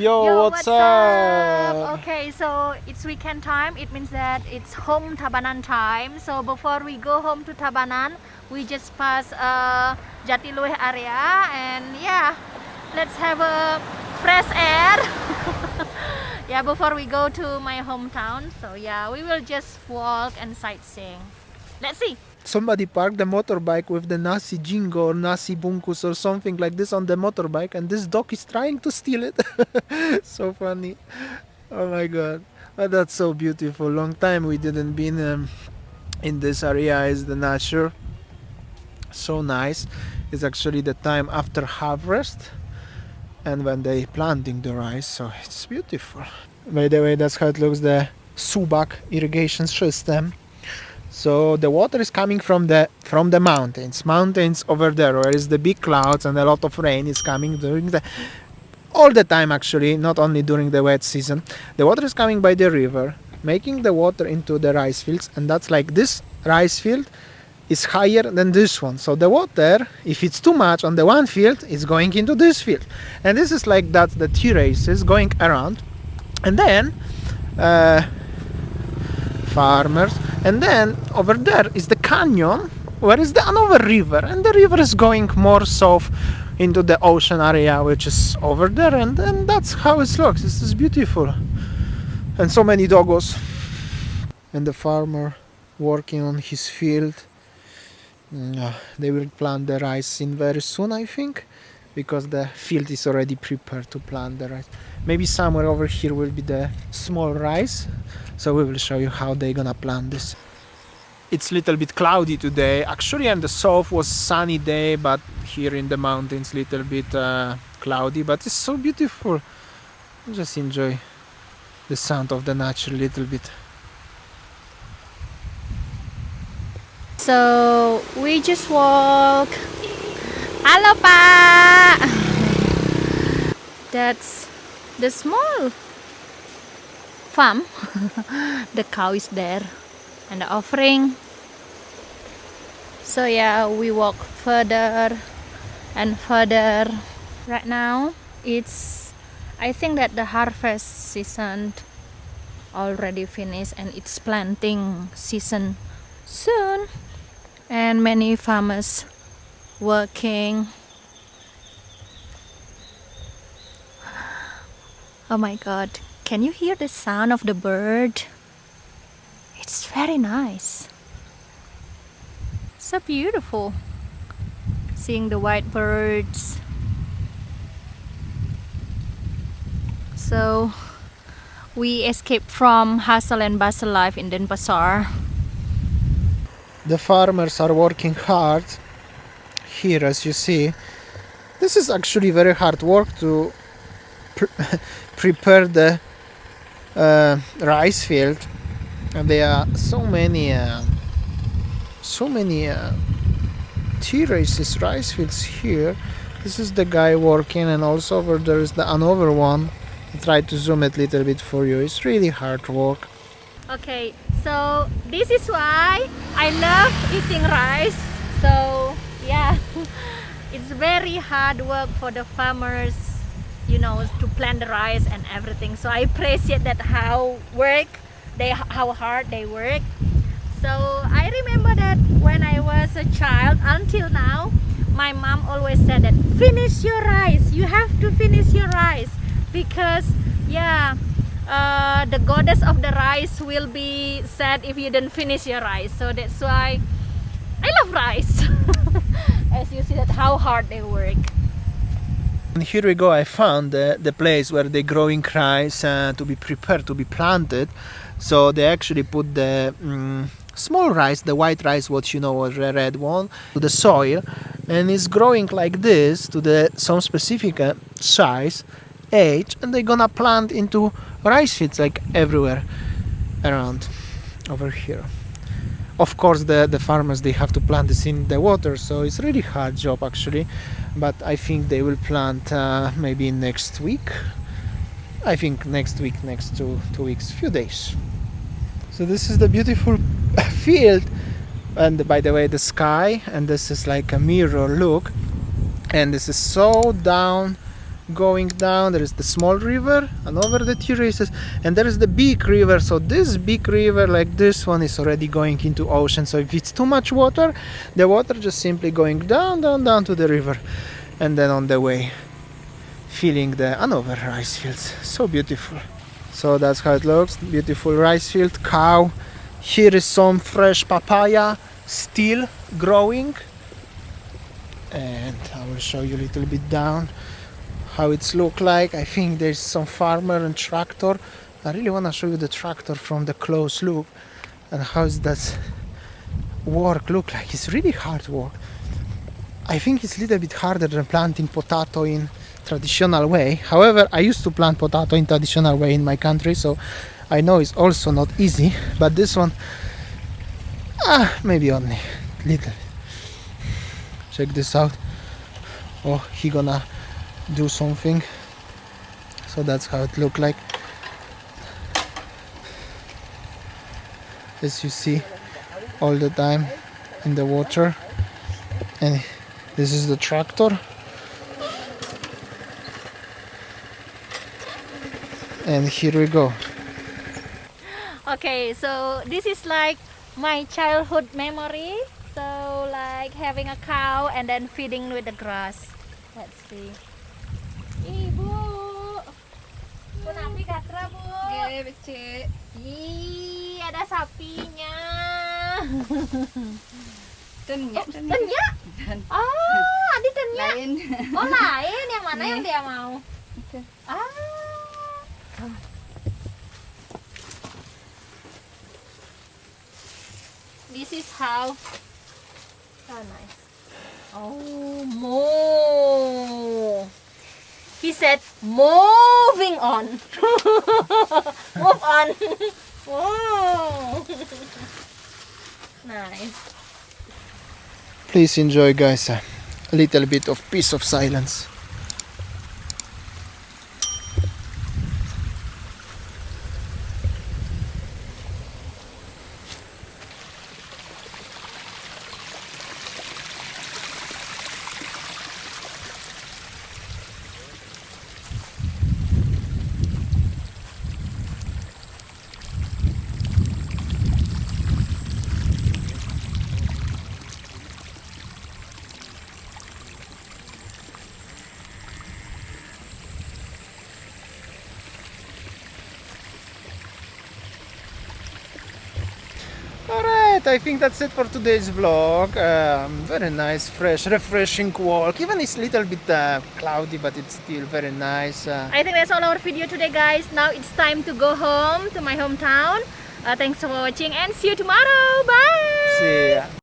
Yo, what's up? Okay, so it's weekend time. It means that it's home Tabanan time. So before we go home to Tabanan, we just pass Jatiluwe area, and yeah, let's have a fresh air. Yeah, before we go to my hometown. So yeah, we will just walk and sightseeing. Let's see. Somebody parked the motorbike with the nasi jingo or nasi bungkus or something like this on the motorbike, and this dog is trying to steal it. So funny. Oh my god. But that's so beautiful. Long time we didn't been in this area. Is the nature so nice. It's actually the time after harvest and when they planting the rice, so it's beautiful. By the way, that's how it looks, the Subak irrigation system. So the water is coming from the mountains over there, where is the big clouds and a lot of rain is coming during the all the time, actually, not only during the wet season. The water is coming by the river, making the water into the rice fields, and that's like this rice field is higher than this one. So the water, if it's too much on the one field, is going into this field, and this is like that the terraces going around, and then farmers, and then over there is the canyon where is the another river, and the river is going more south into the ocean area, which is over there, and then that's how it looks. This is beautiful, and so many doggos, and the farmer working on his field. They will plant the rice in very soon, I think, because the field is already prepared to plant the rice. Maybe somewhere over here will be the small rice, so we will show you how they're gonna plant this. It's a little bit cloudy today. Actually, in the south was sunny day, but here in the mountains little bit cloudy, but it's so beautiful. Just enjoy the sound of the nature a little bit. So we just walk. Halo Pak. That's the small farm. The cow is there and the offering. So yeah, we walk further and further. Right now I think that the harvest season already finished and it's planting season soon, and many farmers working. Oh my god, can you hear the sound of the bird? It's very nice, so beautiful seeing the white birds. So we escaped from hustle and bustle life in Denpasar. The farmers are working hard here, as you see. This is actually very hard work to prepare the rice field, and there are so many terraces, rice fields here. This is the guy working, and also over there is the another one. I try to zoom it a little bit for you. It's really hard work. Okay, so this is why I love eating rice. So yeah, it's very hard work for the farmers, to plant the rice and everything. So I appreciate that how hard they work. So I remember that when I was a child until now, my mom always said that finish your rice. You have to finish your rice because the goddess of the rice will be sad if you don't finish your rice. So that's why I love rice. As you see that how hard they work. And here we go. I found the place where they're growing rice to be prepared to be planted. So they actually put the small rice, the white rice, what you know, or the red one, to the soil, and it's growing like this to some specific size, age, and they're gonna plant into rice fields like everywhere around over here. Of course, the farmers, they have to plant this in the water, so it's really hard job actually, but I think they will plant maybe next week. I think next week, next two weeks, few days. So this is the beautiful field, and by the way, the sky, and this is like a mirror look, and this is so down going down. There is the small river and over the terraces, and there is the big river. So this big river, like this one, is already going into ocean. So if it's too much water, the water just simply going down, down, down to the river, and then on the way filling the another rice fields. So beautiful. So that's how it looks. Beautiful rice field, cow. Here is some fresh papaya still growing, and I will show you a little bit down how it's look like. I think there's some farmer and tractor. I really want to show you the tractor from the close look and how that work look like. It's really hard work. I think it's a little bit harder than planting potato in traditional way. However, I used to plant potato in traditional way in my country, so I know it's also not easy, but this one maybe only little. Check this out. Oh, he gonna do something. So that's how it look like. As you see, all the time in the water. And this is the tractor. And here we go. Okay, so this is like my childhood memory. So like having a cow and then feeding with the grass. Let's see. Ibu, Punapi Katra, Bu. Oke, becek. Ih, ada sapinya. Tenyak, Tenya? Oh, adi tenya. lain. Oh, lain. Yang mana Nih. yang dia mau? Itu. This is how. Oh, nice. Oh, moo. He said, moving on. Move on. Oh. Nice. Please enjoy, guys, a little bit of peace of silence. Alright, I think that's it for today's vlog. Very nice, fresh, refreshing walk. Even it's a little bit cloudy, but it's still very nice. I think that's all our video today, guys. Now it's time to go home to my hometown. Thanks for watching and see you tomorrow. Bye. See ya.